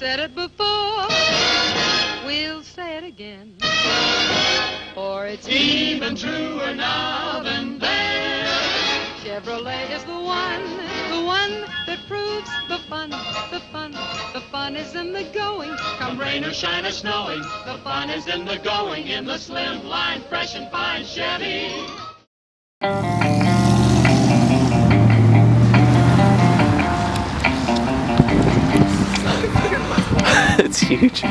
said it before, we'll say it again. For it's even truer now than then. Chevrolet is the one that proves the fun is in the going. Come rain or shine or snowing, the fun is in the going, in the slim line, fresh and fine Chevy. It's huge.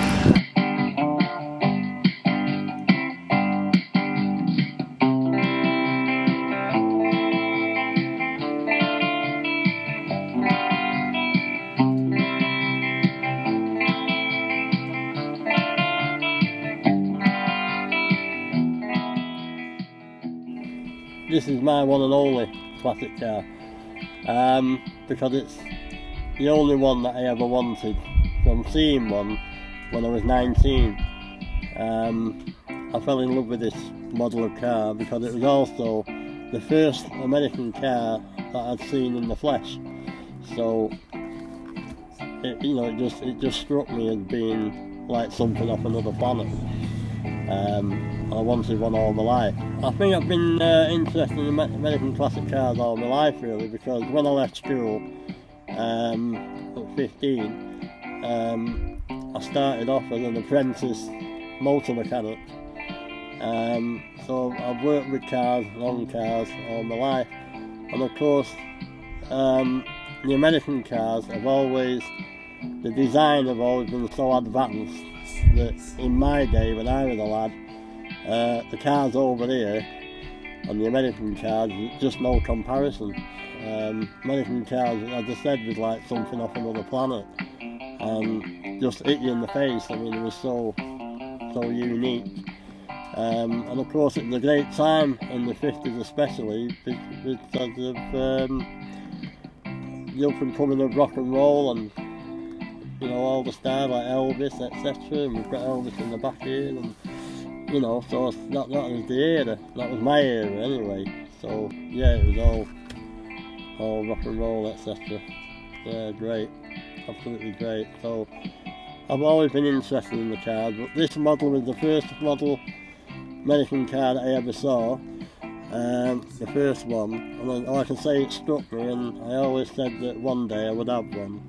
This is my one and only classic car, because it's the only one that I ever wanted. From seeing one when I was 19, I fell in love with this model of car because it was also the first American car that I'd seen in the flesh. So it just struck me as being like something off another planet. I wanted one all my life. I think I've been interested in American classic cars all my life really, because when I left school at 15, I started off as an apprentice motor mechanic. So I've worked with cars, long cars, all my life. And of course, the American cars the design have always been so advanced that in my day, when I was a lad, the cars over here and the American cars, just no comparison. American cars, as I said, was like something off another planet, and just hit you in the face. I mean, it was so unique. And of course, it was a great time in the 50s, especially because of the up and coming of rock and roll, and all the stars like Elvis, etc. And we've got Elvis in the back here, and so that was the era. That was my era anyway. So yeah, it was all rock and roll, etc. Yeah, great, absolutely great. So I've always been interested in the cars, but this model was the first model American car that I ever saw, the first one, and like I say, it struck me, and I always said that one day I would have one,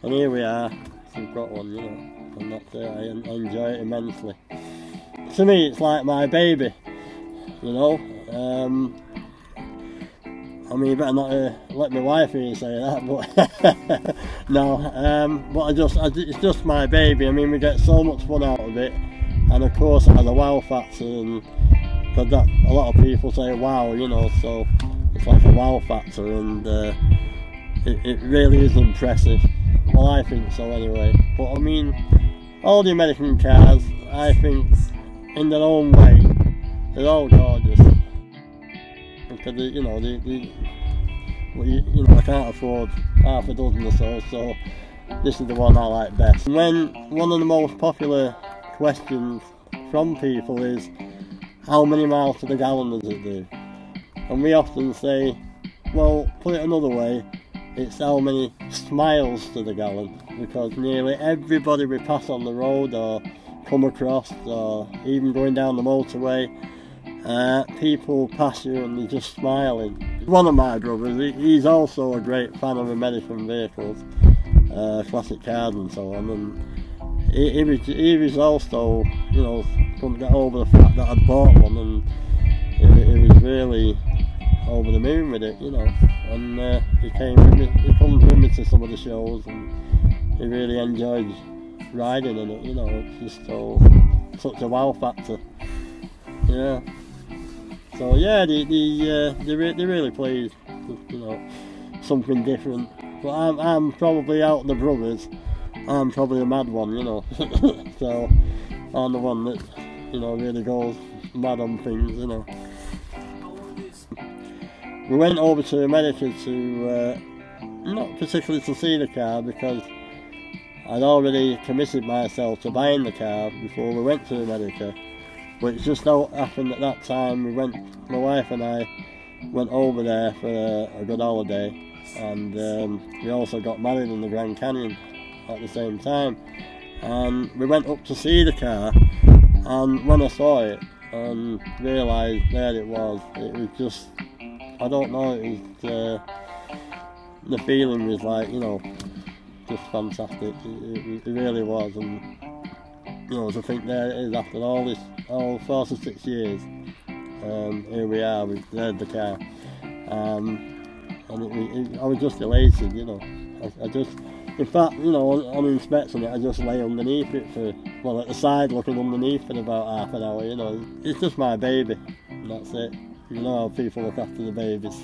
and here we are, we've got one, and that's it. I enjoy it immensely. To me, it's like my baby, I mean, you better not let my wife hear you say that, but no, but it's just my baby. I mean, we get so much fun out of it, and of course it has a wow factor, and because a lot of people say wow, so it's like a wow factor, and it really is impressive. Well, I think so anyway. But I mean, all the American cars, I think, in their own way, they're all gorgeous. Because I can't afford half a dozen or so this is the one I like best. And when one of the most popular questions from people is, how many miles to the gallon does it do? And we often say, well, put it another way, it's how many smiles to the gallon, because nearly everybody we pass on the road or come across, or even going down the motorway, people pass you and they're just smiling. One of my brothers, he's also a great fan of American vehicles, classic cars and so on, and he was also, couldn't get over the fact that I'd bought one, and he was really over the moon with it, and he comes with me to some of the shows, and he really enjoyed riding in it, it's just such a wow factor, yeah. So yeah, they're really pleased, something different. But I'm probably out of the brothers, I'm probably the mad one, so I'm the one that, really goes mad on things, We went over to America to, not particularly to see the car, because I'd already committed myself to buying the car before we went to America. But it just happened at that time, my wife and I went over there for a good holiday, and we also got married in the Grand Canyon at the same time. And we went up to see the car, and when I saw it and realised there it was just, I don't know, it was, the feeling was like, you know, just fantastic. It really was. And you know, to think there it is after all 4 to 6 years, here we are, we've had the car, and I was just elated, you know. I just, in fact, you know, on inspection it, I just lay underneath it at the side looking underneath for about half an hour, you know. It's just my baby, and that's it. You know how people look after the babies.